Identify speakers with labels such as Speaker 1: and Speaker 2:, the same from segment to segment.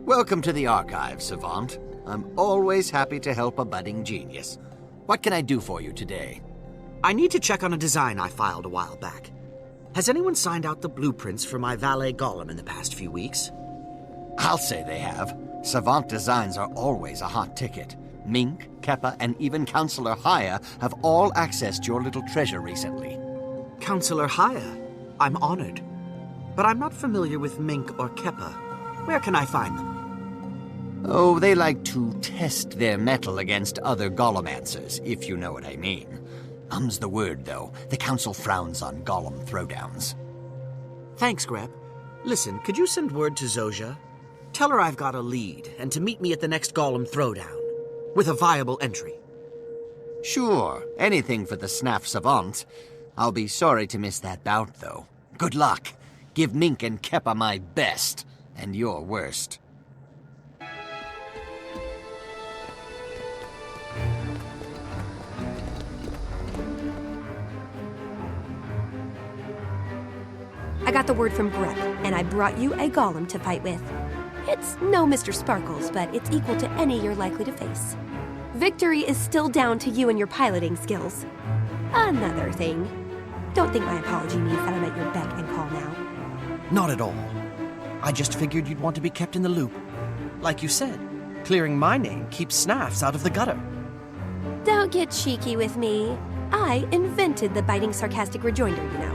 Speaker 1: Welcome to the archive, Savant. I'm always happy to help a budding genius. What can I do for you today?
Speaker 2: I need to check on a design I filed a while back. Has anyone signed out the blueprints for my valet golem in the past few weeks?
Speaker 1: I'll say they have. Savant designs are always a hot ticket. Mink, Keppa, and even Counselor Haya have all accessed your little treasure recently.
Speaker 2: Counselor Haya? I'm honored. But I'm not familiar with Mink or Keppa. Where can I find them?
Speaker 1: Oh, they like to test their mettle against other golemomancers, if you know what I mean. Um's the word, though. The Council frowns on golem throwdowns.
Speaker 2: Thanks, Grep. Listen, could you send word to Zoja? Tell her I've got a lead, and to meet me at the next golem throwdown. With a viable entry.
Speaker 1: Sure, anything for the Snaff Savant. I'll be sorry to miss that bout, though. Good luck. Give Mink and Keppa my best, and your worst.
Speaker 3: I got the word from Grep, and I brought you a golem to fight with. It's no Mr. Sparkles, but it's equal to any you're likely to face. Victory is still down to you and your piloting skills. Another thing. Don't think my apology means that I'm at your beck and call now.
Speaker 2: Not at all. I just figured you'd want to be kept in the loop. Like you said, clearing my name keeps snaffs out of the gutter.
Speaker 3: Don't get cheeky with me. I invented the biting sarcastic rejoinder, you know.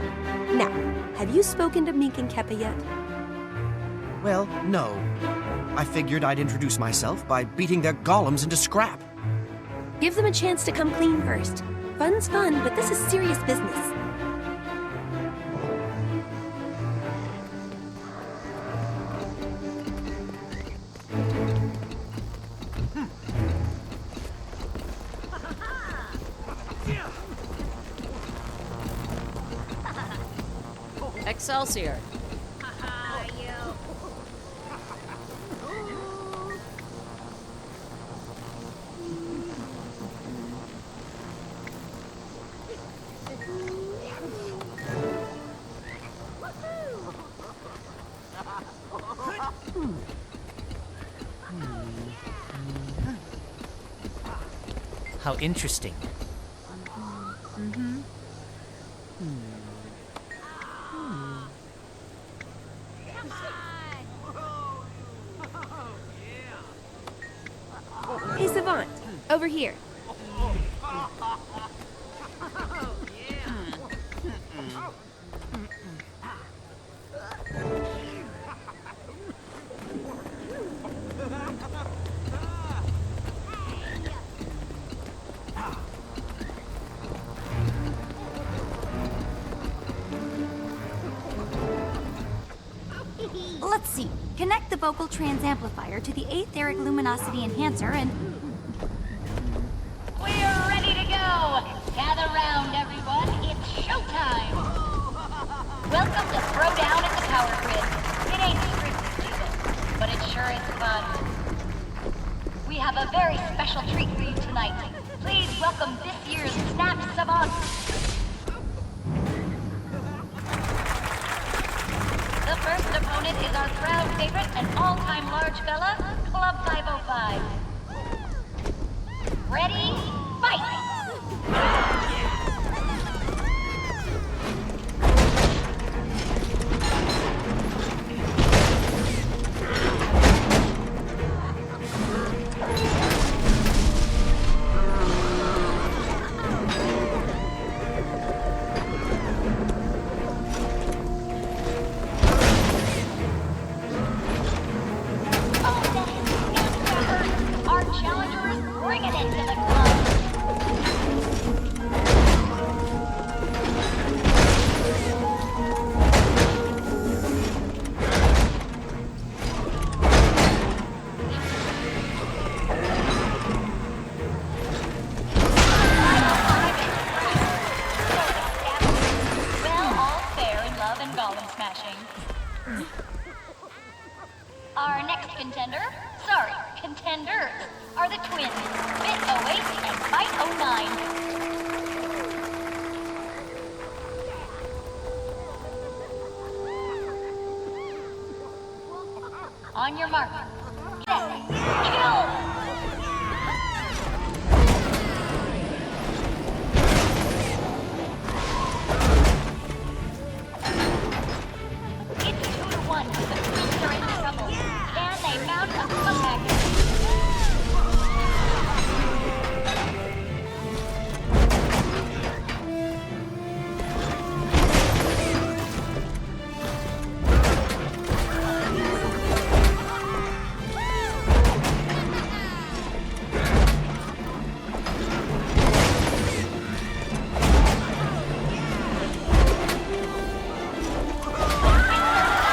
Speaker 3: Now, have you spoken to Mink and Keppa yet?
Speaker 2: Well, no. I figured I'd introduce myself by beating their golems into scrap.
Speaker 3: Give them a chance to come clean first. Fun's fun, but this is serious business.
Speaker 4: Excelsior.
Speaker 5: How interesting.
Speaker 3: Hey, Savant, over here.
Speaker 6: Let's see. Connect the vocal transamplifier to the Aetheric Luminosity Enhancer and...
Speaker 7: We're ready to go! Gather round, everyone. It's showtime! Welcome to Throwdown at the Power Grid. It ain't strictly legal, but it sure is fun. We have a very special treat for you tonight. Please welcome this year's Snap Savant. The first opponent is our crowd favorite and all-time large fella, Club 505. Ready? Fight! Our challenger is bringing it to the club. Well, all fair in love and golem smashing. Our next contenders, are the twins, Bit 08 and Bite 09. On your mark, Kill! It's 2-1. The Greeks are in trouble. Can they mount a comeback?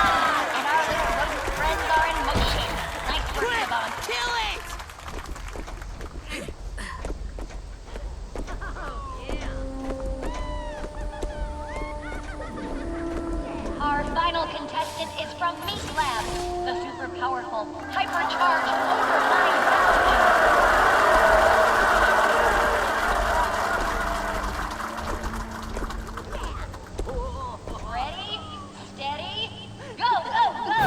Speaker 7: And our little rodent friends are in motion. Nice work, Devon.
Speaker 2: Kill it!
Speaker 7: Our final contestant is from Meat Lab, the super powerful, hypercharged, overflying power. Ready, steady, go, go, go!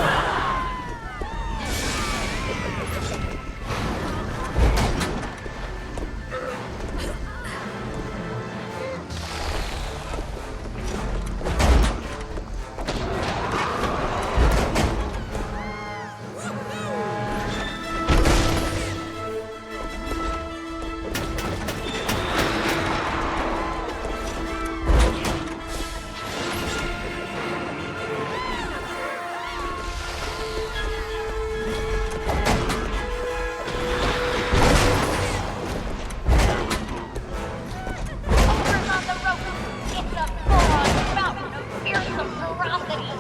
Speaker 7: Overs on the rope. It's a full-on mountain of fearsome ferocity.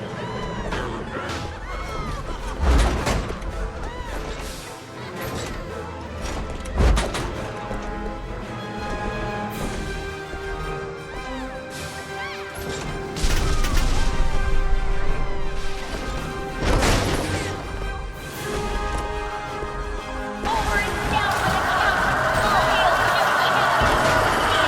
Speaker 7: Over and down for the count. All hail the new champion.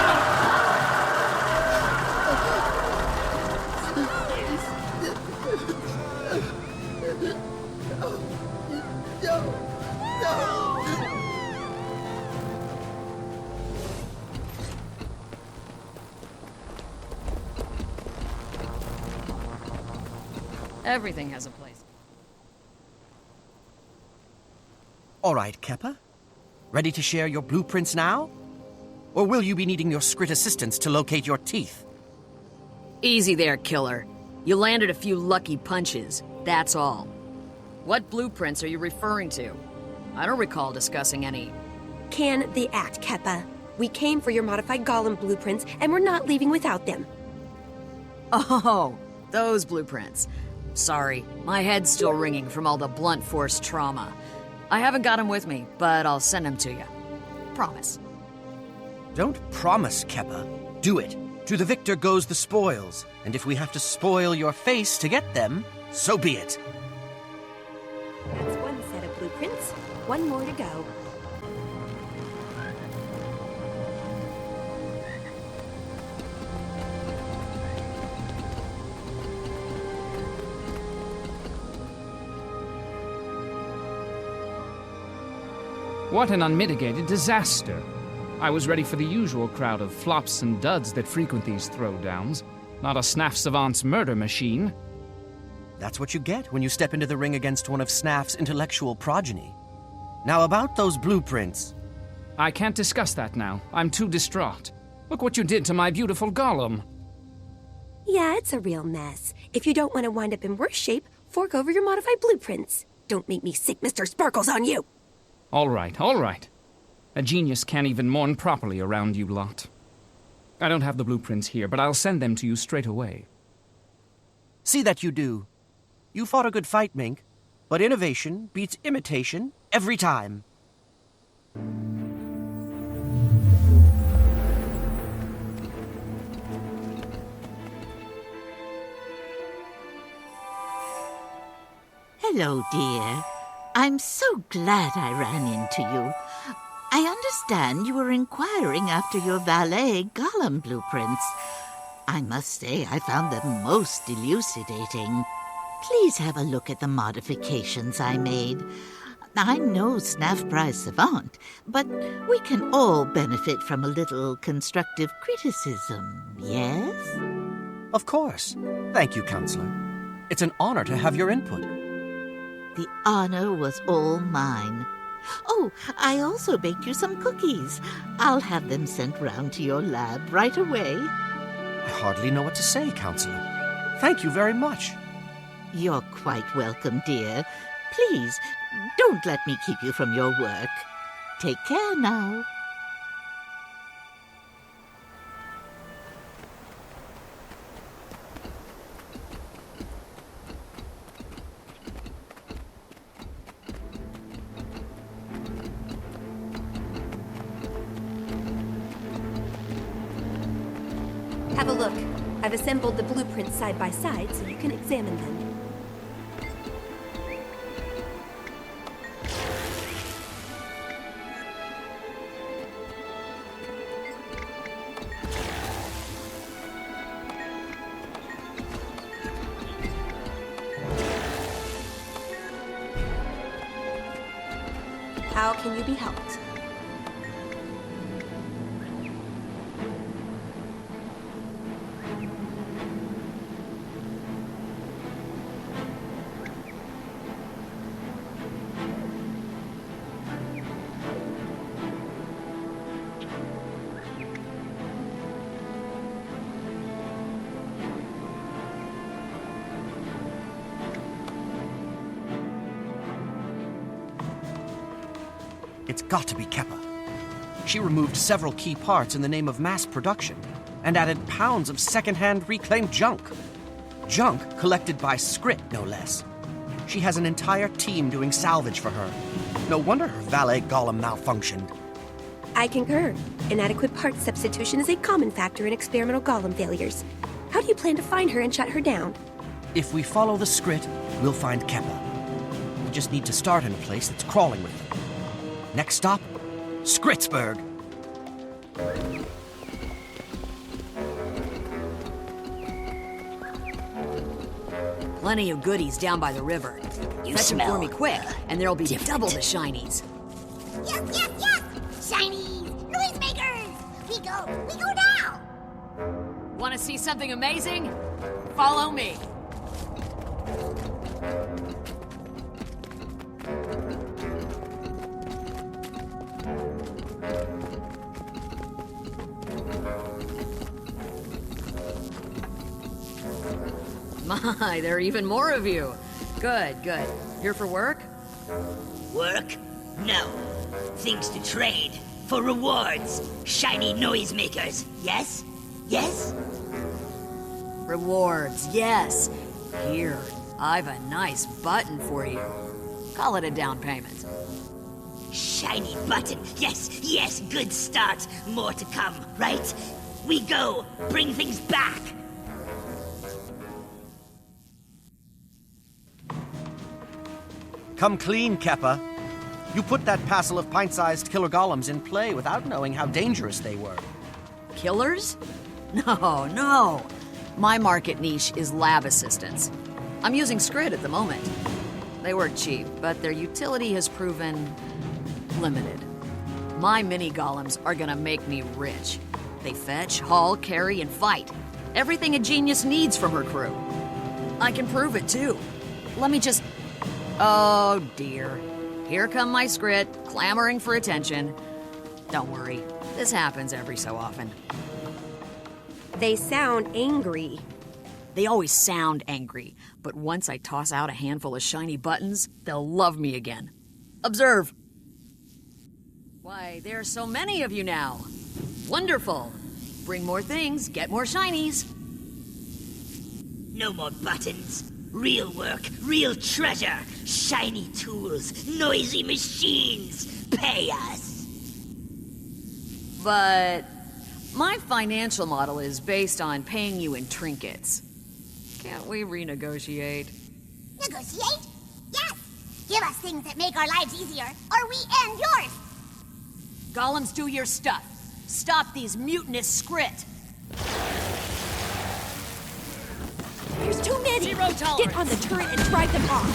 Speaker 4: Everything has a place.
Speaker 2: All right, Keppa. Ready to share your blueprints now? Or will you be needing your Skrit assistance to locate your teeth?
Speaker 4: Easy there, killer. You landed a few lucky punches, that's all. What blueprints are you referring to? I don't recall discussing any.
Speaker 3: Can the act, Keppa. We came for your modified golem blueprints, and we're not leaving without them.
Speaker 4: Oh, those blueprints. Sorry, my head's still ringing from all the blunt force trauma. I haven't got them with me, but I'll send them to you. Promise.
Speaker 2: Don't promise, Keppa. Do it. To the victor goes the spoils, and if we have to spoil your face to get them, so be it.
Speaker 3: That's one set of blueprints. One more to go.
Speaker 8: What an unmitigated disaster. I was ready for the usual crowd of flops and duds that frequent these throwdowns, not a Snaff Savant's murder machine.
Speaker 2: That's what you get when you step into the ring against one of Snaff's intellectual progeny. Now about those blueprints.
Speaker 8: I can't discuss that now. I'm too distraught. Look what you did to my beautiful golem.
Speaker 3: Yeah, it's a real mess. If you don't want to wind up in worse shape, fork over your modified blueprints. Don't make me sick Mr. Sparkles on you.
Speaker 8: All right, all right. A genius can't even mourn properly around you lot. I don't have the blueprints here, but I'll send them to you straight away.
Speaker 2: See that you do. You fought a good fight, Mink, but innovation beats imitation every time.
Speaker 9: Hello, dear. I'm so glad I ran into you. I understand you were inquiring after your valet golem blueprints. I must say I found them most elucidating. Please have a look at the modifications I made. I'm no snaff prize savant, but we can all benefit from a little constructive criticism, yes?
Speaker 2: Of course. Thank you, Counselor. It's an honor to have your input.
Speaker 9: The honor was all mine. Oh, I also baked you some cookies. I'll have them sent round to your lab right away.
Speaker 2: I hardly know what to say, Counselor. Thank you very much.
Speaker 9: You're quite welcome, dear. Please, don't let me keep you from your work. Take care now.
Speaker 3: Have a look. I've assembled the blueprints side by side so you can examine them. How can you be helped?
Speaker 2: It's got to be Keppa. She removed several key parts in the name of mass production and added pounds of second-hand reclaimed junk. Junk collected by Skrit, no less. She has an entire team doing salvage for her. No wonder her valet golem malfunctioned.
Speaker 3: I concur. Inadequate part substitution is a common factor in experimental golem failures. How do you plan to find her and shut her down?
Speaker 2: If we follow the Skrit, we'll find Keppa. We just need to start in a place that's crawling with them. Next stop, Skritsburg.
Speaker 4: Plenty of goodies down by the river. Fetch them for me quick, and there'll be double the shinies.
Speaker 6: Yes, yes, yes! Shinies! Noisemakers! We go now!
Speaker 4: Want to see something amazing? Follow me. My, there are even more of you. Good, good. Here for work?
Speaker 10: Work? No. Things to trade. For rewards. Shiny noisemakers. Yes? Yes?
Speaker 4: Rewards, yes. Here, I've a nice button for you. Call it a down payment.
Speaker 10: Shiny button. Yes, yes, good start. More to come, right? We go. Bring things back.
Speaker 2: Come clean, Keppa. You put that passel of pint-sized killer golems in play without knowing how dangerous they were.
Speaker 4: Killers? No, no. My market niche is lab assistants. I'm using Skrit at the moment. They work cheap, but their utility has proven limited. My mini golems are gonna make me rich. They fetch, haul, carry, and fight. Everything a genius needs from her crew. I can prove it, too. Let me just... Oh, dear. Here come my Skrit, clamoring for attention. Don't worry, this happens every so often.
Speaker 3: They sound angry.
Speaker 4: They always sound angry, but once I toss out a handful of shiny buttons, they'll love me again. Observe. Why, there are so many of you now. Wonderful. Bring more things, get more shinies.
Speaker 10: No more buttons. Real work, real treasure. Shiny tools, noisy machines. Pay us.
Speaker 4: But my financial model is based on paying you in trinkets. Can't we renegotiate?
Speaker 6: Negotiate? Yes! Give us things that make our lives easier, or we end yours!
Speaker 4: Golems, do your stuff. Stop these mutinous Skrit.
Speaker 3: There's too many!
Speaker 4: Zero tolerance.
Speaker 3: Get on the turret and drive them off!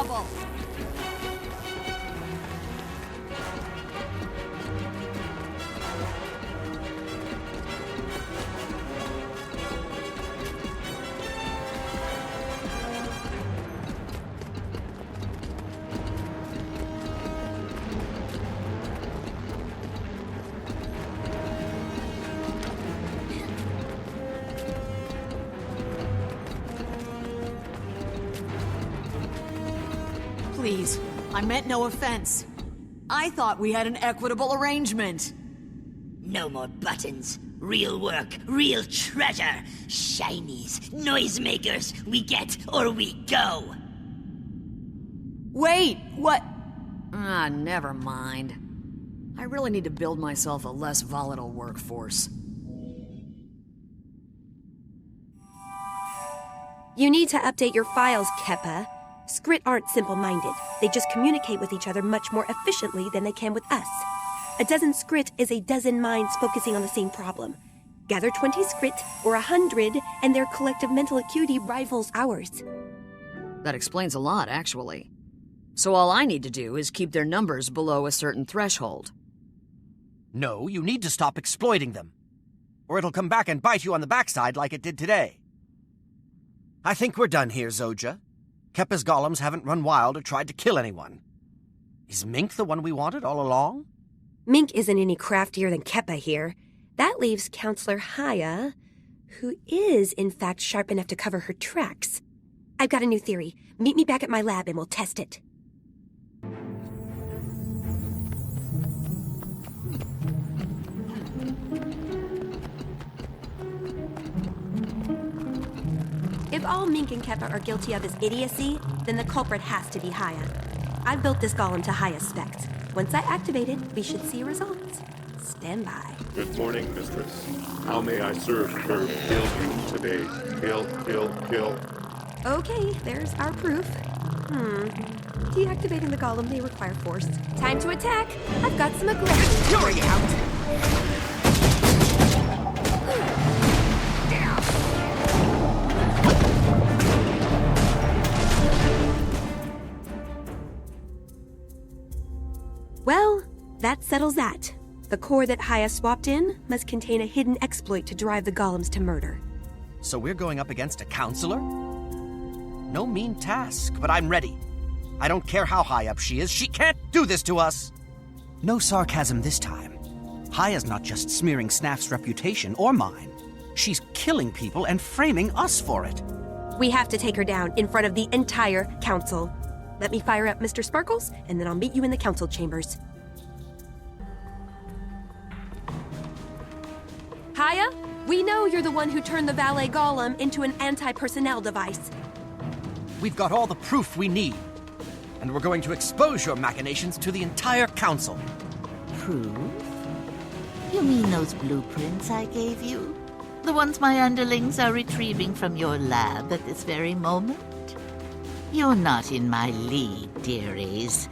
Speaker 4: trouble. Please, I meant no offense. I thought we had an equitable arrangement.
Speaker 10: No more buttons. Real work, real treasure. Shinies, noisemakers. We get or we go.
Speaker 4: Wait, what? Ah, never mind. I really need to build myself a less volatile workforce.
Speaker 3: You need to update your files, Keppa. Skrit aren't simple-minded. They just communicate with each other much more efficiently than they can with us. A dozen Skrit is a dozen minds focusing on the same problem. Gather 20 Skrit, or 100, and their collective mental acuity rivals ours.
Speaker 4: That explains a lot, actually. So all I need to do is keep their numbers below a certain threshold.
Speaker 2: No, you need to stop exploiting them. Or it'll come back and bite you on the backside like it did today. I think we're done here, Zoja. Keppa's golems haven't run wild or tried to kill anyone. Is Mink the one we wanted all along?
Speaker 3: Mink isn't any craftier than Keppa here. That leaves Counselor Haya, who is, in fact, sharp enough to cover her tracks. I've got a new theory. Meet me back at my lab and we'll test it. If all Mink and Keppa are guilty of is idiocy, then the culprit has to be Haya. I've built this golem to Haya's specs. Once I activate it, we should see results. Stand by.
Speaker 11: Good morning, mistress. How may I serve her kill you today? Kill.
Speaker 3: Okay, there's our proof. Deactivating the golem may require force. Time to attack! I've got some aggression to bring out. Well, that settles that. The core that Haya swapped in must contain a hidden exploit to drive the golems to murder.
Speaker 2: So we're going up against a counselor? No mean task, but I'm ready. I don't care how high up she is, she can't do this to us! No sarcasm this time. Haya's not just smearing Snaff's reputation or mine. She's killing people and framing us for it.
Speaker 3: We have to take her down in front of the entire council. Let me fire up Mr. Sparkles, and then I'll meet you in the council chambers. Haya, we know you're the one who turned the valet golem into an anti-personnel device.
Speaker 2: We've got all the proof we need. And we're going to expose your machinations to the entire council.
Speaker 9: Proof? You mean those blueprints I gave you? The ones my underlings are retrieving from your lab at this very moment? You're not in my league, dearies.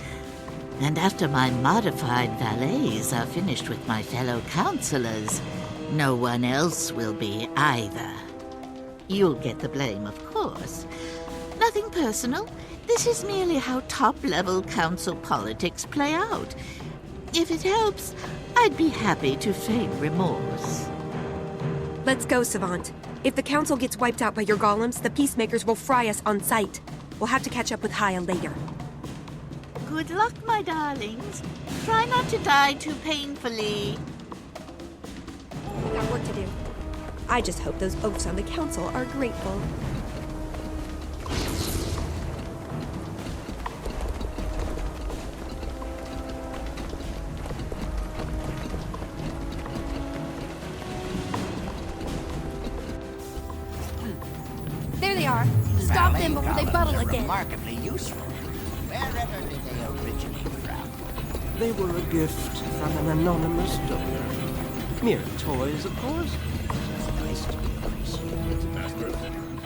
Speaker 9: And after my modified valets are finished with my fellow counselors, no one else will be either. You'll get the blame, of course. Nothing personal. This is merely how top-level council politics play out. If it helps, I'd be happy to feign remorse.
Speaker 3: Let's go, Savant. If the council gets wiped out by your golems, the peacemakers will fry us on sight. We'll have to catch up with Haya later.
Speaker 9: Good luck, my darlings. Try not to die too painfully.
Speaker 3: We got work to do. I just hope those oafs on the council are grateful. There they are. Stop them before they bubble again.
Speaker 1: Remarkably useful. Wherever did they originate from?
Speaker 12: They were a gift from an anonymous donor. Mere toys, of course.
Speaker 1: Nice to be appreciated.
Speaker 11: Master,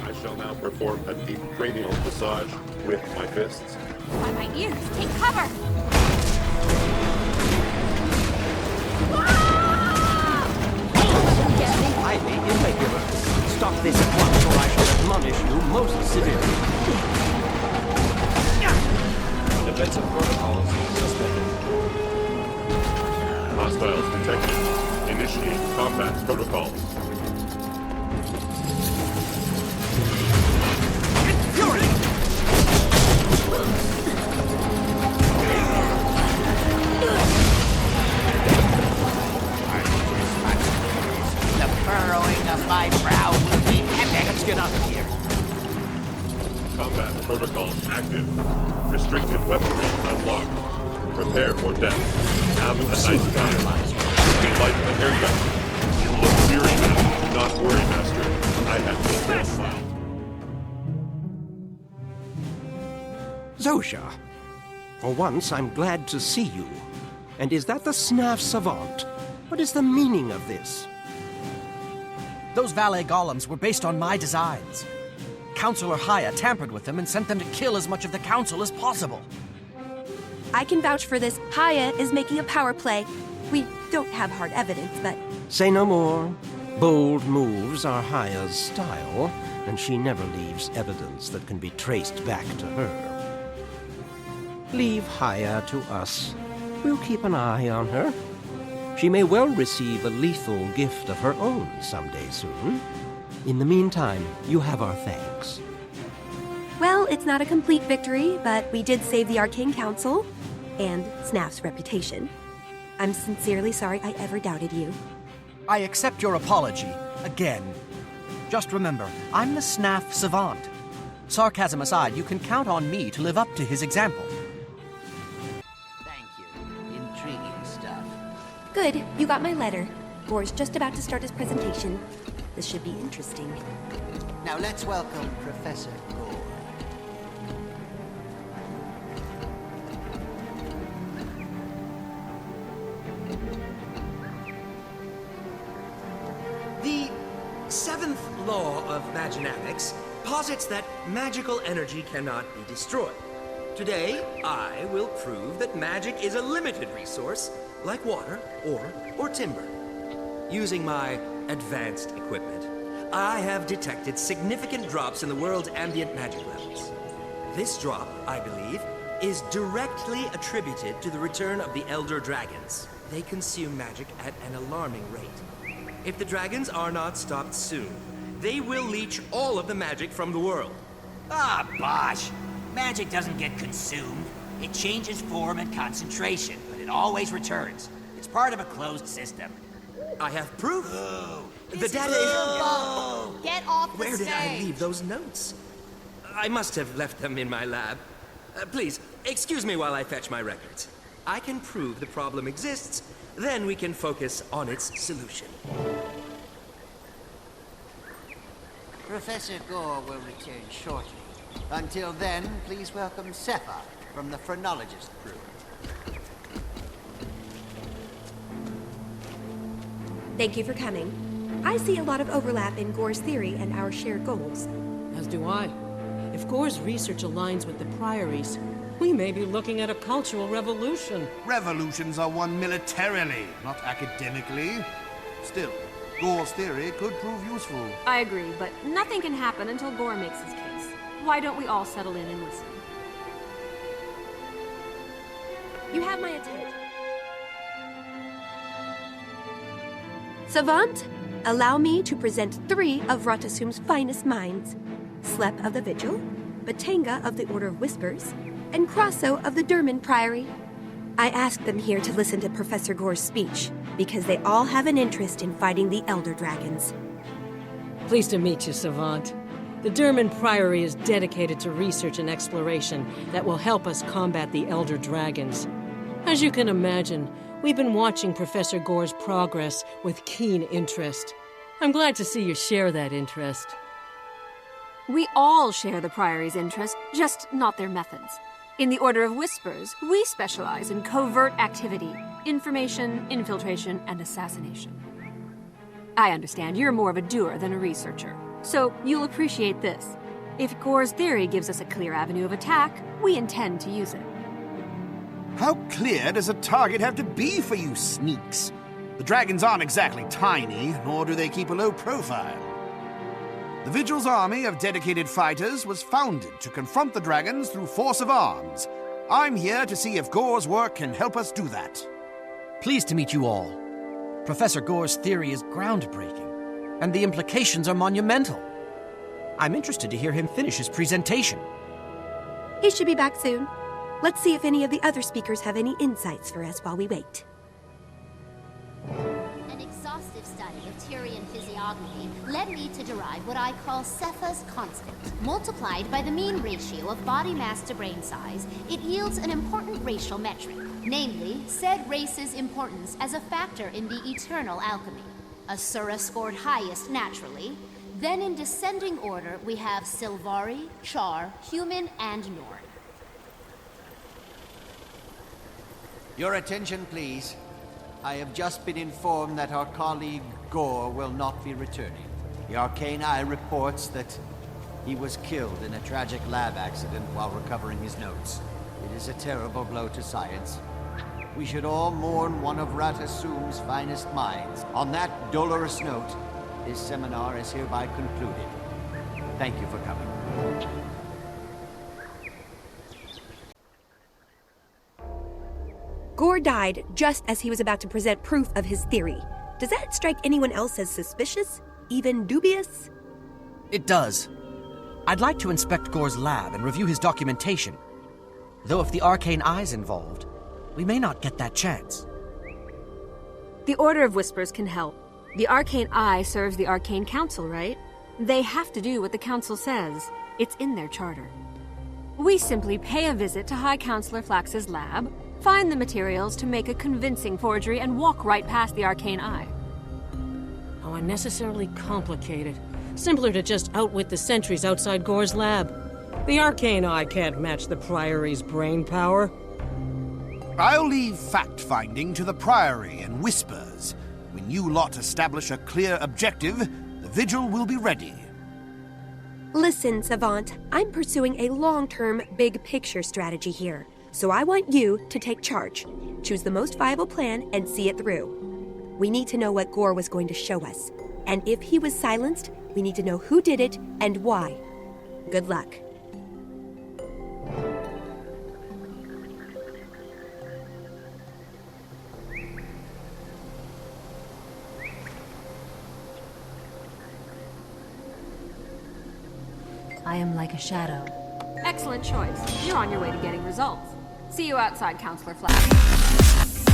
Speaker 11: I shall now perform a deep cranial massage with my fists.
Speaker 6: By my ears, take cover!
Speaker 12: I may irregular. Stop this at once, or I shall admonish you most severely.
Speaker 11: Defensive protocols suspended. Hostiles detected. Initiate combat protocols.
Speaker 10: The furrowing of my brow will be epic.
Speaker 2: Let's get out of here.
Speaker 11: Combat protocols active. Restricted weaponry unlocked. Prepare for death. Have a nice time. Light the haircut. You look weary now. Not worry, Master. I have this profile.
Speaker 12: Zosha, for once I'm glad to see you. And is that the Snaf Savant? What is the meaning of this?
Speaker 2: Those valet golems were based on my designs. Counselor Haya tampered with them and sent them to kill as much of the council as possible.
Speaker 3: I can vouch for this. Haya is making a power play. We don't have hard evidence, but...
Speaker 12: Say no more. Bold moves are Haya's style, and she never leaves evidence that can be traced back to her. Leave Haya to us. We'll keep an eye on her. She may well receive a lethal gift of her own someday soon. In the meantime, you have our thanks.
Speaker 3: Well, it's not a complete victory, but we did save the Arcane Council and Snaf's reputation. I'm sincerely sorry I ever doubted you.
Speaker 2: I accept your apology, again. Just remember, I'm the Snaf Savant. Sarcasm aside, you can count on me to live up to his example.
Speaker 10: Thank you. Intriguing stuff.
Speaker 3: Good, you got my letter. Gore's just about to start his presentation. This should be interesting.
Speaker 10: Now let's welcome Professor Gore.
Speaker 13: The seventh law of maginatics posits that magical energy cannot be destroyed. Today, I will prove that magic is a limited resource, like water or timber. Using my advanced equipment, I have detected significant drops in the world's ambient magic levels. This drop, I believe, is directly attributed to the return of the Elder Dragons. They consume magic at an alarming rate. If the dragons are not stopped soon, they will leech all of the magic from the world.
Speaker 10: Ah, bosh! Magic doesn't get consumed. It changes form and concentration, but it always returns. It's part of a closed system.
Speaker 13: I have proof. The data
Speaker 6: is... Get off the
Speaker 13: Where
Speaker 6: stage!
Speaker 13: did I leave those notes? I must have left them in my lab. Please, excuse me while I fetch my records. I can prove the problem exists, then we can focus on its solution.
Speaker 10: Professor Gore will return shortly. Until then, please welcome Sepha from the phrenologist crew.
Speaker 3: Thank you for coming. I see a lot of overlap in Gore's theory and our shared goals.
Speaker 14: As do I. If Gore's research aligns with the Priories, we may be looking at a cultural revolution.
Speaker 15: Revolutions are won militarily, not academically. Still, Gore's theory could prove useful.
Speaker 16: I agree, but nothing can happen until Gore makes his case. Why don't we all settle in and listen?
Speaker 3: You have my attention. Savant, allow me to present 3 of Ratasum's finest minds. Slep of the Vigil, Batanga of the Order of Whispers, and Crosso of the Durman Priory. I asked them here to listen to Professor Gore's speech, because they all have an interest in fighting the Elder Dragons.
Speaker 14: Pleased to meet you, Savant. The Durman Priory is dedicated to research and exploration that will help us combat the Elder Dragons. As you can imagine, we've been watching Professor Gore's progress with keen interest. I'm glad to see you share that interest.
Speaker 16: We all share the Priory's interest, just not their methods. In the Order of Whispers, we specialize in covert activity, information, infiltration, and assassination. I understand you're more of a doer than a researcher, so you'll appreciate this. If Gore's theory gives us a clear avenue of attack, we intend to use it.
Speaker 15: How clear does a target have to be for you sneaks? The dragons aren't exactly tiny, nor do they keep a low profile. The Vigil's army of dedicated fighters was founded to confront the dragons through force of arms, I'm here to see if Gore's work can help us do that.
Speaker 2: Pleased to meet you all. Professor Gore's theory is groundbreaking, and the implications are monumental. I'm interested to hear him finish his presentation.
Speaker 3: He should be back soon. Let's see if any of the other speakers have any insights for us while we wait.
Speaker 6: An exhaustive study of Tyrian physiognomy led me to derive what I call Cepha's constant. Multiplied by the mean ratio of body mass to brain size, it yields an important racial metric, namely, said race's importance as a factor in the eternal alchemy. Asura scored highest naturally. Then in descending order, we have Sylvari, Char, Human, and Norn.
Speaker 1: Your attention, please. I have just been informed that our colleague Gore will not be returning. The Arcane Eye reports that he was killed in a tragic lab accident while recovering his notes. It is a terrible blow to science. We should all mourn one of Ratasum's finest minds. On that dolorous note, this seminar is hereby concluded. Thank you for coming.
Speaker 3: Gore died just as he was about to present proof of his theory. Does that strike anyone else as suspicious? Even dubious?
Speaker 2: It does. I'd like to inspect Gore's lab and review his documentation. Though if the Arcane Eye's involved, we may not get that chance.
Speaker 16: The Order of Whispers can help. The Arcane Eye serves the Arcane Council, right? They have to do what the Council says. It's in their charter. We simply pay a visit to High Counselor Flax's lab, find the materials to make a convincing forgery, and walk right past the Arcane Eye.
Speaker 14: How unnecessarily complicated. Simpler to just outwit the sentries outside Gore's lab. The Arcane Eye can't match the Priory's brain power.
Speaker 15: I'll leave fact-finding to the Priory and Whispers. When you lot establish a clear objective, the vigil will be ready.
Speaker 3: Listen, Savant, I'm pursuing a long-term, big-picture strategy here. So I want you to take charge. Choose the most viable plan and see it through. We need to know what Gore was going to show us. And if he was silenced, we need to know who did it and why. Good luck.
Speaker 16: I am like a shadow. Excellent choice. You're on your way to getting results. See you outside, Counselor Flax.